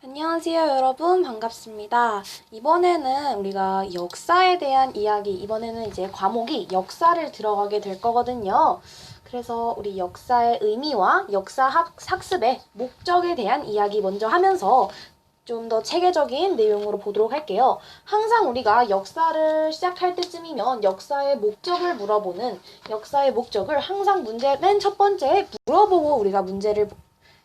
안녕하세요, 여러분. 반갑습니다. 이번에는 우리가 역사에 대한 이야기, 이번에는 이제 과목이 역사를 들어가게 될 거거든요. 그래서 우리 역사의 의미와 역사 학습의 목적에 대한 이야기 먼저 하면서 좀 더 체계적인 내용으로 보도록 할게요. 항상 우리가 역사를 시작할 때쯤이면 역사의 목적을 물어보는 역사의 목적을 항상 맨 첫 번째에 물어보고 우리가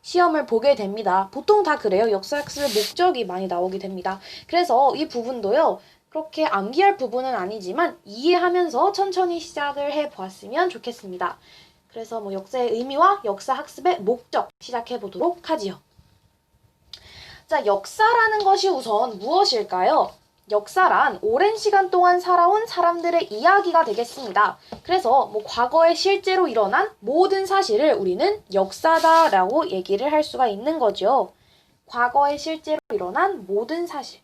시험을 보게 됩니다. 보통 다 그래요. 역사학습의 목적이 많이 나오게 됩니다. 그래서 이 부분도요. 그렇게 암기할 부분은 아니지만 이해하면서 천천히 시작을 해보았으면 좋겠습니다. 그래서 역사의 의미와 역사학습의 목적 시작해 보도록 하지요. 자, 역사라는 것이 우선 무엇일까요? 역사란 오랜 시간 동안 살아온 사람들의 이야기가 되겠습니다. 그래서 과거에 실제로 일어난 모든 사실을 우리는 역사다라고 얘기를 할 수가 있는 거죠. 과거에 실제로 일어난 모든 사실.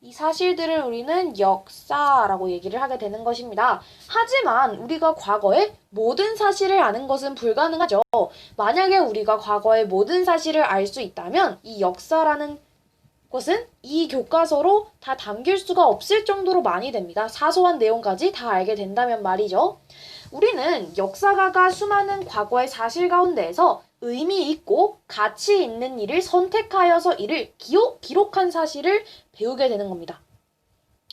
이 사실들을 우리는 역사라고 얘기를 하게 되는 것입니다. 하지만 우리가 과거의 모든 사실을 아는 것은 불가능하죠. 만약에 우리가 과거의 모든 사실을 알 수 있다면 이 역사라는 것은 이 교과서로 다 담길 수가 없을 정도로 많이 됩니다. 사소한 내용까지 다 알게 된다면 말이죠. 우리는 역사가가 수많은 과거의 사실 가운데에서 의미 있고 가치 있는 일을 선택하여서 이를 기록한 사실을 배우게 되는 겁니다.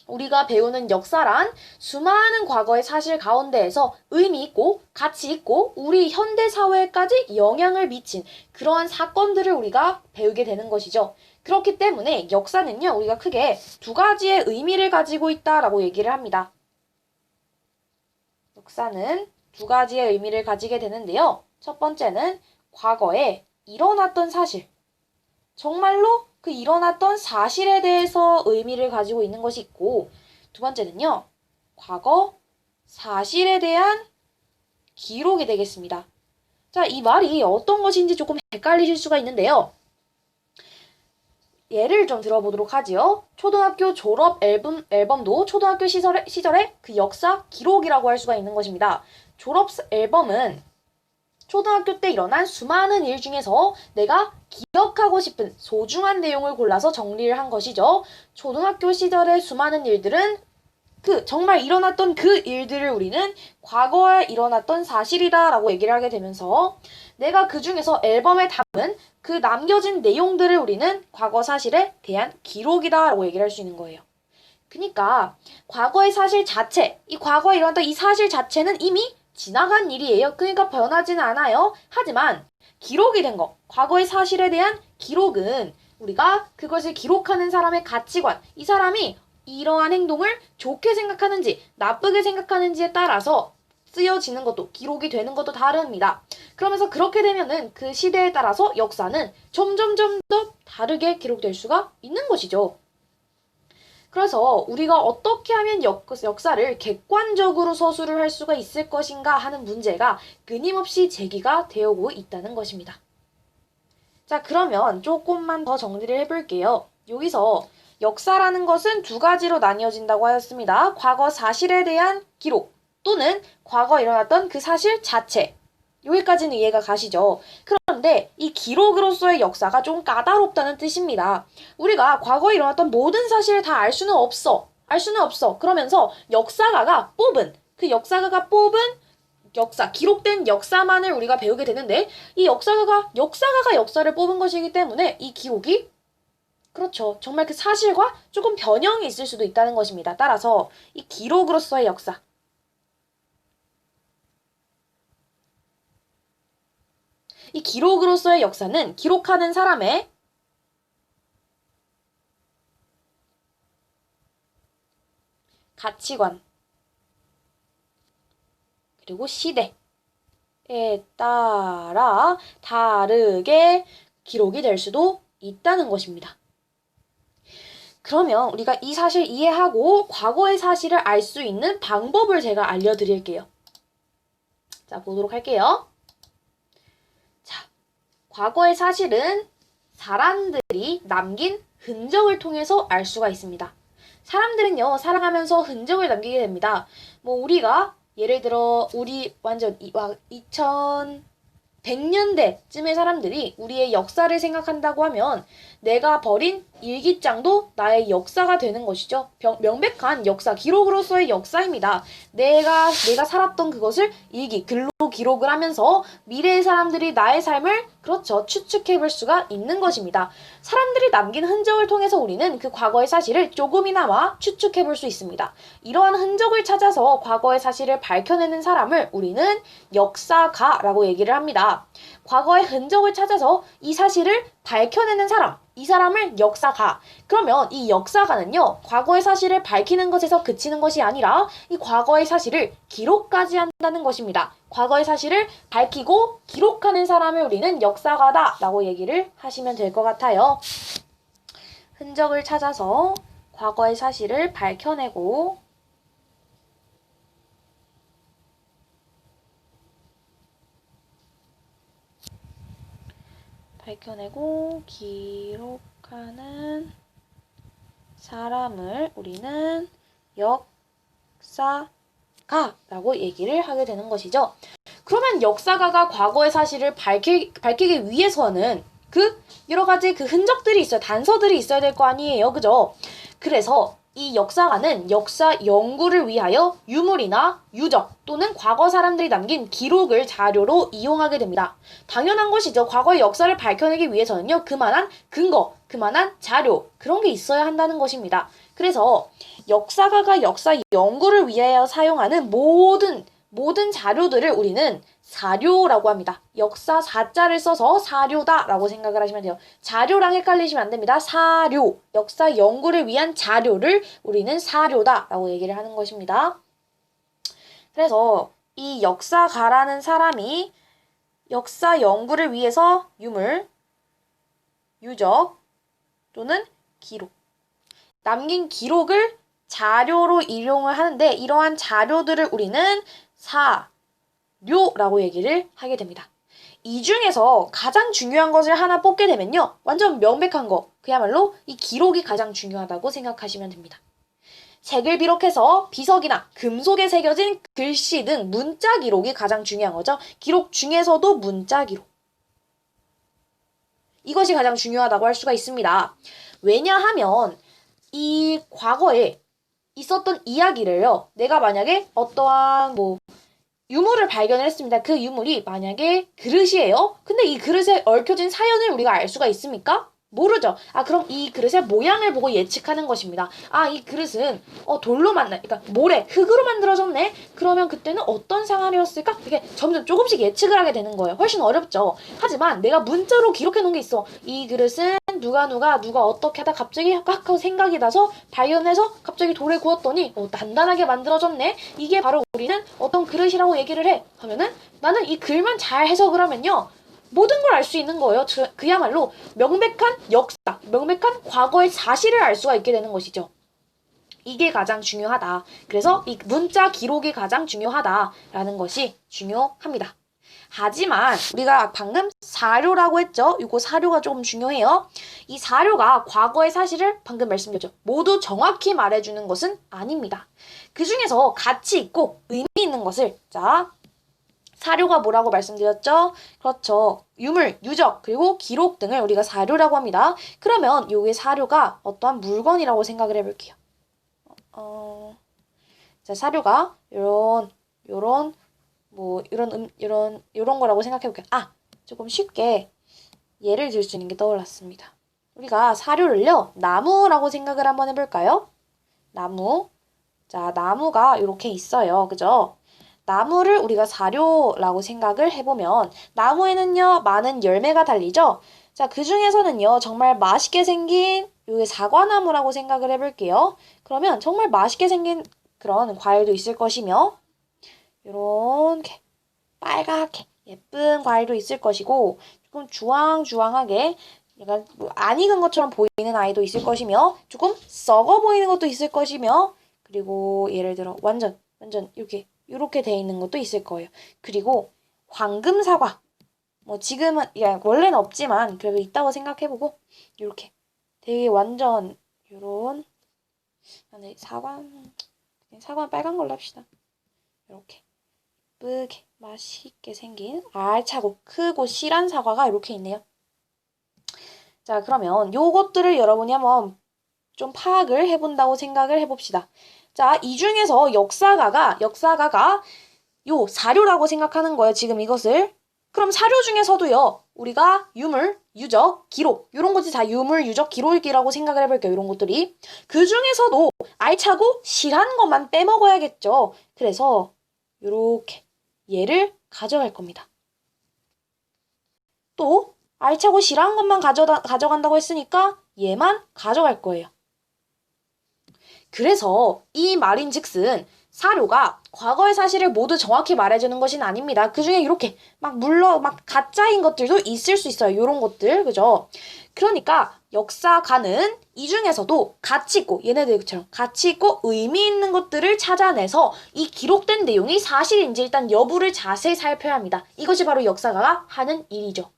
우리가 배우는 역사란 수많은 과거의 사실 가운데에서 의미 있고 가치 있고 우리 현대 사회에까지 영향을 미친 그러한 사건들을 우리가 배우게 되는 것이죠. 그렇기 때문에 역사는요, 우리가 크게 두 가지의 의미를 가지고 있다라고 얘기를 합니다. 역사는 두 가지의 의미를 가지게 되는데요. 첫 번째는 과거에 일어났던 사실. 정말로 그 일어났던 사실에 대해서 의미를 가지고 있는 것이 있고, 두 번째는요, 과거 사실에 대한 기록이 되겠습니다. 자, 이 말이 어떤 것인지 조금 헷갈리실 수가 있는데요. 예를 좀 들어보도록 하지요. 초등학교 졸업 앨범도 초등학교 시절의 그 역사 기록이라고 할 수가 있는 것입니다. 졸업 앨범은 초등학교 때 일어난 수많은 일 중에서 내가 기억하고 싶은 소중한 내용을 골라서 정리를 한 것이죠. 초등학교 시절의 수많은 일들은 정말 일어났던 그 일들을 우리는 과거에 일어났던 사실이다라고 얘기를 하게 되면서 내가 그 중에서 앨범에 담은 그 남겨진 내용들을 우리는 과거 사실에 대한 기록이다라고 얘기를 할 수 있는 거예요. 그러니까 과거의 사실 자체, 이 과거에 일어났던 이 사실 자체는 이미 지나간 일이에요. 그러니까 변하지는 않아요. 하지만 기록이 된 거, 과거의 사실에 대한 기록은 우리가 그것을 기록하는 사람의 가치관, 이 사람이 이러한 행동을 좋게 생각하는지 나쁘게 생각하는지에 따라서 쓰여지는 것도 기록이 되는 것도 다릅니다. 그러면서 그렇게 되면은 그 시대에 따라서 역사는 점점 더 다르게 기록될 수가 있는 것이죠. 그래서 우리가 어떻게 하면 역사를 객관적으로 서술을 할 수가 있을 것인가 하는 문제가 끊임없이 제기가 되어오고 있다는 것입니다. 자, 그러면 조금만 더 정리를 해볼게요. 여기서 역사라는 것은 두 가지로 나뉘어진다고 하였습니다. 과거 사실에 대한 기록 또는 과거 일어났던 그 사실 자체. 여기까지는 이해가 가시죠? 그런데 이 기록으로서의 역사가 좀 까다롭다는 뜻입니다. 우리가 과거에 일어났던 모든 사실을 다 알 수는 없어. 그러면서 역사가가 뽑은 기록된 역사만을 우리가 배우게 되는데 이 역사가가 역사를 뽑은 것이기 때문에 이 기록이 그렇죠. 정말 그 사실과 조금 변형이 있을 수도 있다는 것입니다. 따라서 이 기록으로서의 역사. 이 기록으로서의 역사는 기록하는 사람의 가치관 그리고 시대에 따라 다르게 기록이 될 수도 있다는 것입니다. 그러면 우리가 이 사실 이해하고 과거의 사실을 알 수 있는 방법을 제가 알려드릴게요. 자, 보도록 할게요. 자, 과거의 사실은 사람들이 남긴 흔적을 통해서 알 수가 있습니다. 사람들은요, 살아가면서 흔적을 남기게 됩니다. 우리가 예를 들어 우리 완전 2100년대쯤의 사람들이 우리의 역사를 생각한다고 하면 내가 버린 일기장도 나의 역사가 되는 것이죠. 명백한 역사, 기록으로서의 역사입니다. 내가 살았던 그것을 글로 기록을 하면서 미래의 사람들이 나의 삶을 그렇죠. 추측해 볼 수가 있는 것입니다. 사람들이 남긴 흔적을 통해서 우리는 그 과거의 사실을 조금이나마 추측해 볼 수 있습니다. 이러한 흔적을 찾아서 과거의 사실을 밝혀내는 사람을 우리는 역사가라고 얘기를 합니다. 과거의 흔적을 찾아서 이 사실을 밝혀내는 사람, 이 사람을 역사가. 그러면 이 역사가는요, 과거의 사실을 밝히는 것에서 그치는 것이 아니라 이 과거의 사실을 기록까지 한다는 것입니다. 과거의 사실을 밝히고 기록하는 사람을 우리는 역사가다라고 얘기를 하시면 될 것 같아요. 흔적을 찾아서 과거의 사실을 밝혀내고 기록하는 사람을 우리는 역사가라고 얘기를 하게 되는 것이죠. 그러면 역사가가 과거의 사실을 밝히기 위해서는 여러 가지 흔적들이 있어요. 단서들이 있어야 될 거 아니에요. 그죠? 그래서 이 역사가는 역사 연구를 위하여 유물이나 유적 또는 과거 사람들이 남긴 기록을 자료로 이용하게 됩니다. 당연한 것이죠. 과거의 역사를 밝혀내기 위해서는요. 그만한 근거, 그만한 자료 그런 게 있어야 한다는 것입니다. 그래서 역사가가 역사 연구를 위하여 사용하는 모든 자료들을 우리는 사료라고 합니다. 역사 사자를 써서 사료다라고 생각을 하시면 돼요. 자료랑 헷갈리시면 안 됩니다. 사료, 역사 연구를 위한 자료를 우리는 사료다라고 얘기를 하는 것입니다. 그래서 이 역사가라는 사람이 역사 연구를 위해서 유물, 유적 또는 기록, 남긴 기록을 자료로 이용을 하는데 이러한 자료들을 우리는 사료라고 얘기를 하게 됩니다. 이 중에서 가장 중요한 것을 하나 뽑게 되면요. 완전 명백한 거, 그야말로 이 기록이 가장 중요하다고 생각하시면 됩니다. 색을 비롯해서 비석이나 금속에 새겨진 글씨 등 문자 기록이 가장 중요한 거죠. 기록 중에서도 문자 기록. 이것이 가장 중요하다고 할 수가 있습니다. 왜냐하면 이 과거에 있었던 이야기를요. 내가 만약에 어떠한 유물을 발견을 했습니다. 그 유물이 만약에 그릇이에요. 근데 이 그릇에 얽혀진 사연을 우리가 알 수가 있습니까? 모르죠. 그럼 이 그릇의 모양을 보고 예측하는 것입니다. 이 그릇은 돌로 그러니까 모래, 흙으로 만들어졌네. 그러면 그때는 어떤 생활이었을까? 이게 점점 조금씩 예측을 하게 되는 거예요. 훨씬 어렵죠. 하지만 내가 문자로 기록해 놓은 게 있어. 이 그릇은 누가 어떻게 하다 갑자기 하고 생각이 나서 발견해서 갑자기 돌에 구웠더니 단단하게 만들어졌네. 이게 바로 우리는 어떤 그릇이라고 얘기를 해. 하면은 나는 이 글만 잘 해석을 하면요. 모든 걸 알 수 있는 거예요. 그야말로 명백한 역사, 명백한 과거의 사실을 알 수가 있게 되는 것이죠. 이게 가장 중요하다. 그래서 이 문자 기록이 가장 중요하다라는 것이 중요합니다. 하지만 우리가 방금 사료라고 했죠. 이거 사료가 조금 중요해요. 이 사료가 과거의 사실을 방금 말씀드렸죠. 모두 정확히 말해주는 것은 아닙니다. 그 중에서 가치 있고 의미 있는 것을 사료가 뭐라고 말씀드렸죠? 그렇죠. 유물, 유적, 그리고 기록 등을 우리가 사료라고 합니다. 그러면 요게 사료가 어떠한 물건이라고 생각을 해볼게요. 사료가 요런 거라고 생각해볼게요. 조금 쉽게 예를 들 수 있는 게 떠올랐습니다. 우리가 사료를요, 나무라고 생각을 한번 해볼까요? 나무. 나무가 이렇게 있어요. 그죠? 나무를 우리가 사료라고 생각을 해보면 나무에는요 많은 열매가 달리죠. 그 중에서는요 정말 맛있게 생긴 요게 사과나무라고 생각을 해볼게요. 그러면 정말 맛있게 생긴 그런 과일도 있을 것이며 요렇게 빨갛게 예쁜 과일도 있을 것이고 조금 주황주황하게 약간 안 익은 것처럼 보이는 아이도 있을 것이며 조금 썩어 보이는 것도 있을 것이며 그리고 예를 들어 완전 이렇게 돼 있는 것도 있을 거예요. 그리고 황금 사과. 지금은 원래는 없지만 그래도 있다고 생각해보고 이렇게 되게 완전 요런 사과는 빨간 걸로 합시다. 이렇게 예쁘게 맛있게 생긴 알차고 크고 실한 사과가 이렇게 있네요. 자, 그러면 요것들을 여러분이 한번 좀 파악을 해본다고 생각을 해봅시다. 자, 이 중에서 역사가가 요 사료라고 생각하는 거예요. 지금 이것을. 그럼 사료 중에서도요. 우리가 유물, 유적, 기록 이런 것이 다 유물, 유적, 기록이라고 생각을 해볼게요. 이런 것들이. 그 중에서도 알차고 실한 것만 빼먹어야겠죠. 그래서 요렇게 얘를 가져갈 겁니다. 또 알차고 실한 것만 가져간다고 했으니까 얘만 가져갈 거예요. 그래서 이 말인즉슨 사료가 과거의 사실을 모두 정확히 말해주는 것은 아닙니다. 그 중에 이렇게 물론 가짜인 것들도 있을 수 있어요. 이런 것들, 그죠? 그러니까 역사가는 이 중에서도 가치 있고 얘네들처럼 가치 있고 의미 있는 것들을 찾아내서 이 기록된 내용이 사실인지 일단 여부를 자세히 살펴야 합니다. 이것이 바로 역사가가 하는 일이죠.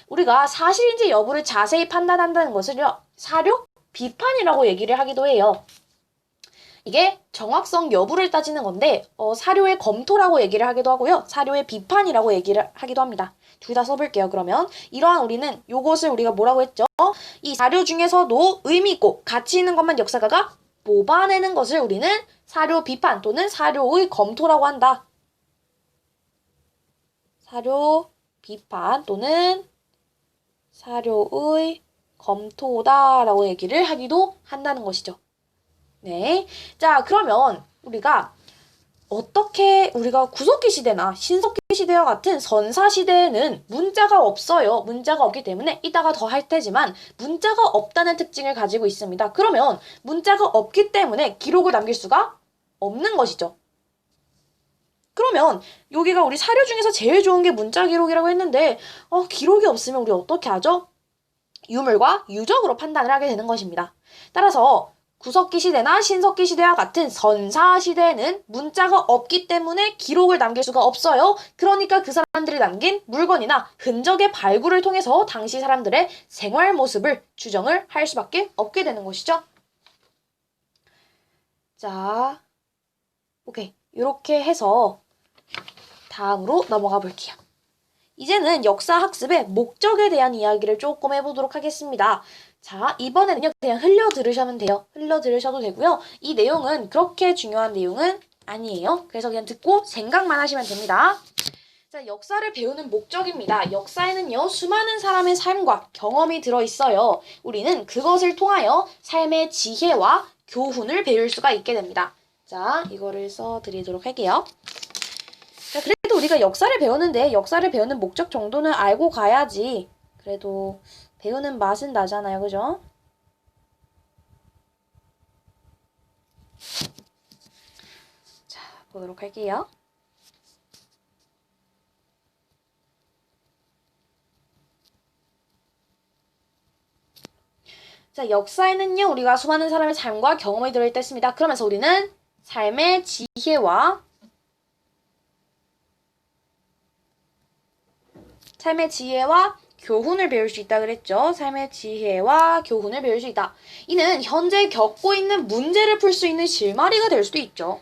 우리가 사실인지 여부를 자세히 판단한다는 것을요, 사료 비판이라고 얘기를 하기도 해요. 이게 정확성 여부를 따지는 건데 사료의 검토라고 얘기를 하기도 하고요. 사료의 비판이라고 얘기를 하기도 합니다. 둘 다 써볼게요. 그러면 이러한 우리는 요것을 우리가 뭐라고 했죠? 이 사료 중에서도 의미 있고 가치 있는 것만 역사가가 뽑아내는 것을 우리는 사료 비판 또는 사료의 검토라고 한다. 사료 비판 또는 사료의 검토다라고 얘기를 하기도 한다는 것이죠. 네. 자, 그러면 우리가 구석기 시대나 신석기 시대와 같은 선사 시대에는 문자가 없어요. 문자가 없기 때문에 이따가 더 할 테지만 문자가 없다는 특징을 가지고 있습니다. 그러면 문자가 없기 때문에 기록을 남길 수가 없는 것이죠. 그러면 여기가 우리 사료 중에서 제일 좋은 게 문자 기록이라고 했는데 기록이 없으면 우리 어떻게 하죠? 유물과 유적으로 판단을 하게 되는 것입니다. 따라서 구석기 시대나 신석기 시대와 같은 선사 시대에는 문자가 없기 때문에 기록을 남길 수가 없어요. 그러니까 그 사람들이 남긴 물건이나 흔적의 발굴을 통해서 당시 사람들의 생활 모습을 추정을 할 수밖에 없게 되는 것이죠. 자, 오케이. 이렇게 해서 다음으로 넘어가 볼게요. 이제는 역사학습의 목적에 대한 이야기를 조금 해보도록 하겠습니다. 자, 이번에는요, 그냥 흘려 들으시면 돼요. 흘려 들으셔도 되고요. 이 내용은 그렇게 중요한 내용은 아니에요. 그래서 그냥 듣고 생각만 하시면 됩니다. 자, 역사를 배우는 목적입니다. 역사에는요, 수많은 사람의 삶과 경험이 들어있어요. 우리는 그것을 통하여 삶의 지혜와 교훈을 배울 수가 있게 됩니다. 자, 이거를 써드리도록 할게요. 자, 그래도 우리가 역사를 배우는데 역사를 배우는 목적 정도는 알고 가야지. 그래도 배우는 맛은 나잖아요. 그죠? 자, 보도록 할게요. 자, 역사에는요, 우리가 수많은 사람의 삶과 경험이 들어있다 했습니다. 그러면서 우리는 삶의 지혜와 교훈을 배울 수 있다 그랬죠. 삶의 지혜와 교훈을 배울 수 있다. 이는 현재 겪고 있는 문제를 풀 수 있는 실마리가 될 수도 있죠.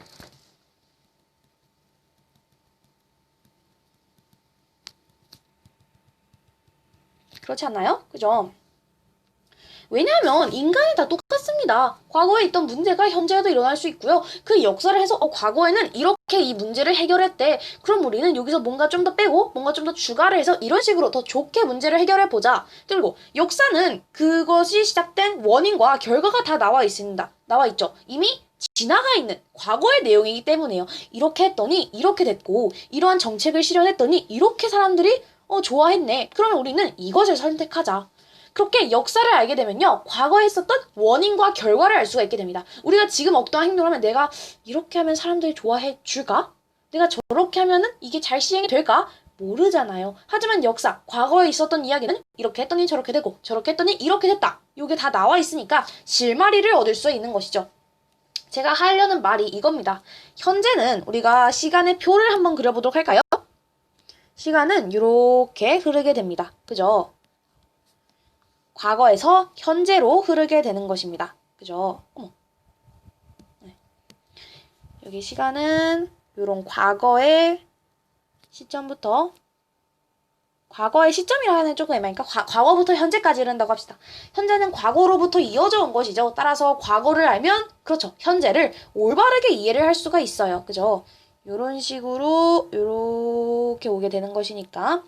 그렇지 않나요? 그죠? 왜냐하면 인간이 다 똑같습니다. 과거에 있던 문제가 현재에도 일어날 수 있고요. 그 역사를 해서 과거에는 이렇게 이 문제를 해결했대. 그럼 우리는 여기서 뭔가 좀 더 빼고 뭔가 좀 더 추가를 해서 이런 식으로 더 좋게 문제를 해결해보자. 그리고 역사는 그것이 시작된 원인과 결과가 다 나와 있습니다. 나와 있죠. 이미 지나가 있는 과거의 내용이기 때문에요. 이렇게 했더니 이렇게 됐고 이러한 정책을 실현했더니 이렇게 사람들이 좋아했네. 그러면 우리는 이것을 선택하자. 그렇게 역사를 알게 되면요. 과거에 있었던 원인과 결과를 알 수가 있게 됩니다. 우리가 지금 어떠한 행동을 하면 내가 이렇게 하면 사람들이 좋아해 줄까? 내가 저렇게 하면은 이게 잘 시행이 될까? 모르잖아요. 하지만 역사, 과거에 있었던 이야기는 이렇게 했더니 저렇게 되고 저렇게 했더니 이렇게 됐다. 이게 다 나와 있으니까 실마리를 얻을 수 있는 것이죠. 제가 하려는 말이 이겁니다. 현재는 우리가 시간의 표를 한번 그려보도록 할까요? 시간은 이렇게 흐르게 됩니다. 그죠? 과거에서 현재로 흐르게 되는 것입니다. 그죠? 어머. 네. 여기 시간은 이런 과거의 시점부터 과거의 시점이라 하는 조금 애매하니까 과거부터 현재까지 이른다고 합시다. 현재는 과거로부터 이어져 온 것이죠. 따라서 과거를 알면 그렇죠. 현재를 올바르게 이해를 할 수가 있어요. 그죠? 요런 식으로 요렇게 오게 되는 것이니까.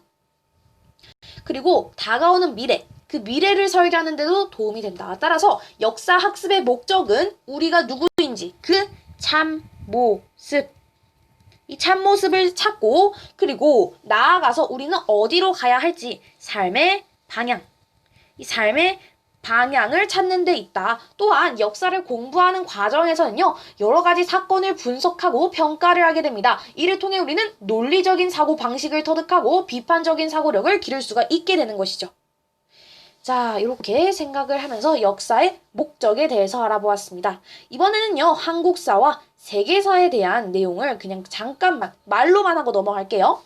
그리고 다가오는 미래. 그 미래를 설계하는 데도 도움이 된다. 따라서 역사 학습의 목적은 우리가 누구인지 그 참모습. 이 참모습을 찾고 그리고 나아가서 우리는 어디로 가야 할지 삶의 방향. 이 삶의 방향을 찾는 데 있다. 또한 역사를 공부하는 과정에서는요. 여러 가지 사건을 분석하고 평가를 하게 됩니다. 이를 통해 우리는 논리적인 사고 방식을 터득하고 비판적인 사고력을 기를 수가 있게 되는 것이죠. 자, 이렇게 생각을 하면서 역사의 목적에 대해서 알아보았습니다. 이번에는요, 한국사와 세계사에 대한 내용을 그냥 잠깐만 말로만 하고 넘어갈게요.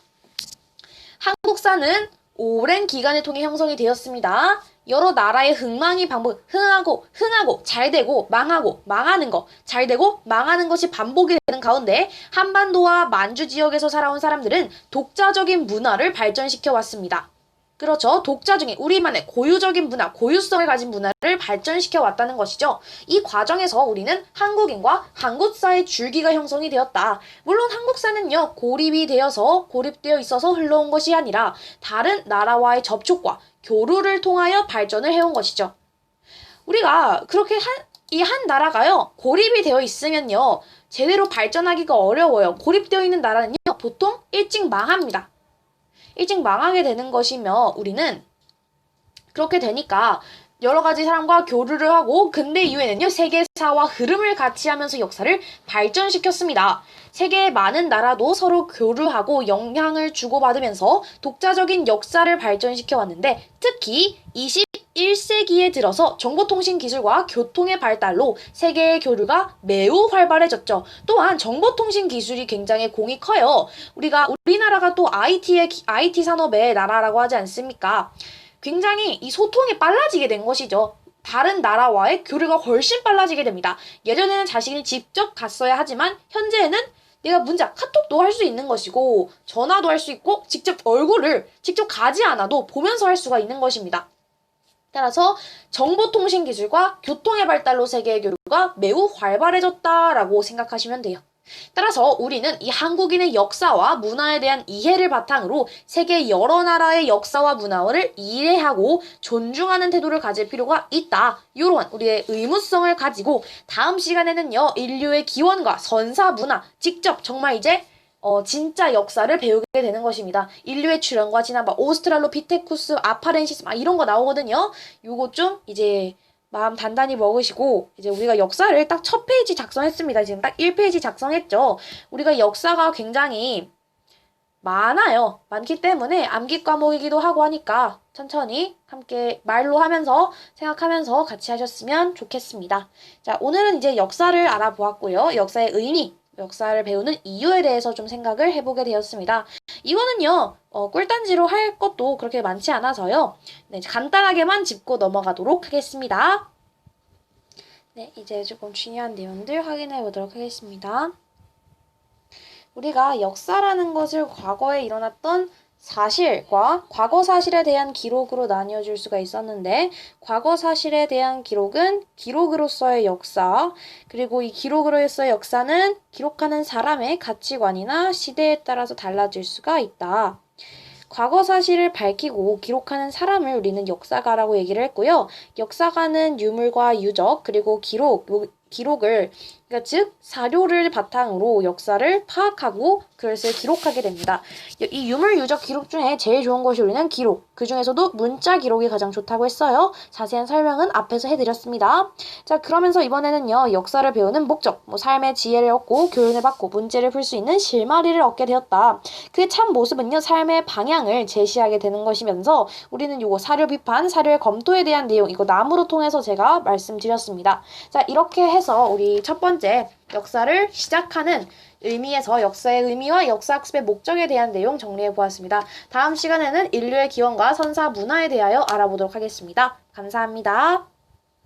한국사는 오랜 기간을 통해 형성이 되었습니다. 여러 나라의 흥하고 잘되고 망하는 거, 잘되고 망하는 것이 반복이 되는 가운데 한반도와 만주 지역에서 살아온 사람들은 독자적인 문화를 발전시켜 왔습니다. 그렇죠. 독자 중에 우리만의 고유적인 문화, 고유성을 가진 문화를 발전시켜 왔다는 것이죠. 이 과정에서 우리는 한국인과 한국사의 줄기가 형성이 되었다. 물론 한국사는요, 고립되어 있어서 흘러온 것이 아니라 다른 나라와의 접촉과 교류를 통하여 발전을 해온 것이죠. 우리가 그렇게 이 한 나라가요, 고립이 되어 있으면요, 제대로 발전하기가 어려워요. 고립되어 있는 나라는요, 보통 일찍 망합니다. 일찍 망하게 되는 것이며 우리는 그렇게 되니까 여러 가지 사람과 교류를 하고 근대 이후에는요 세계사와 흐름을 같이 하면서 역사를 발전시켰습니다. 세계의 많은 나라도 서로 교류하고 영향을 주고받으면서 독자적인 역사를 발전시켜 왔는데 특히 21세기에 들어서 정보통신 기술과 교통의 발달로 세계의 교류가 매우 활발해졌죠. 또한 정보통신 기술이 굉장히 공이 커요. 우리나라가 또 IT 산업의 나라라고 하지 않습니까? 굉장히 이 소통이 빨라지게 된 것이죠. 다른 나라와의 교류가 훨씬 빨라지게 됩니다. 예전에는 자신이 직접 갔어야 하지만 현재는 내가 문자, 카톡도 할 수 있는 것이고 전화도 할 수 있고 직접 가지 않아도 보면서 할 수가 있는 것입니다. 따라서 정보통신 기술과 교통의 발달로 세계의 교류가 매우 활발해졌다라고 생각하시면 돼요. 따라서 우리는 이 한국인의 역사와 문화에 대한 이해를 바탕으로 세계 여러 나라의 역사와 문화를 이해하고 존중하는 태도를 가질 필요가 있다. 이러한 우리의 의무성을 가지고 다음 시간에는요. 인류의 기원과 선사 문화 직접 정말 이제 진짜 역사를 배우게 되는 것입니다. 인류의 출현과 진화, 오스트랄로피테쿠스, 아파렌시스 이런 거 나오거든요. 요거 좀 이제 마음 단단히 먹으시고 이제 우리가 역사를 딱 첫 페이지 작성했습니다. 지금 딱 1페이지 작성했죠. 우리가 역사가 굉장히 많아요. 많기 때문에 암기 과목이기도 하고 하니까 천천히 함께 말로 하면서 생각하면서 같이 하셨으면 좋겠습니다. 자, 오늘은 이제 역사를 알아보았고요. 역사의 의미, 역사를 배우는 이유에 대해서 좀 생각을 해보게 되었습니다. 이거는요, 꿀단지로 할 것도 그렇게 많지 않아서요. 네, 간단하게만 짚고 넘어가도록 하겠습니다. 네, 이제 조금 중요한 내용들 확인해 보도록 하겠습니다. 우리가 역사라는 것을 과거에 일어났던 사실과 과거 사실에 대한 기록으로 나뉘어줄 수가 있었는데 과거 사실에 대한 기록은 기록으로서의 역사, 그리고 이 기록으로서의 역사는 기록하는 사람의 가치관이나 시대에 따라서 달라질 수가 있다. 과거 사실을 밝히고 기록하는 사람을 우리는 역사가라고 얘기를 했고요. 역사가는 유물과 유적, 그리고 기록을 그러니까 즉 사료를 바탕으로 역사를 파악하고 그것을 기록하게 됩니다. 이 유물 유적 기록 중에 제일 좋은 것이 우리는 기록. 그 중에서도 문자 기록이 가장 좋다고 했어요. 자세한 설명은 앞에서 해드렸습니다. 자, 그러면서 이번에는요. 역사를 배우는 목적, 삶의 지혜를 얻고 교훈을 받고 문제를 풀 수 있는 실마리를 얻게 되었다. 그 참 모습은요. 삶의 방향을 제시하게 되는 것이면서 우리는 요거 사료 비판, 사료의 검토에 대한 내용 이거 나무로 통해서 제가 말씀드렸습니다. 자, 이렇게 해서 우리 첫 번째 역사를 시작하는 의미에서 역사의 의미와 역사학습의 목적에 대한 내용 정리해 보았습니다. 다음 시간에는 인류의 기원과 선사 문화에 대하여 알아보도록 하겠습니다. 감사합니다.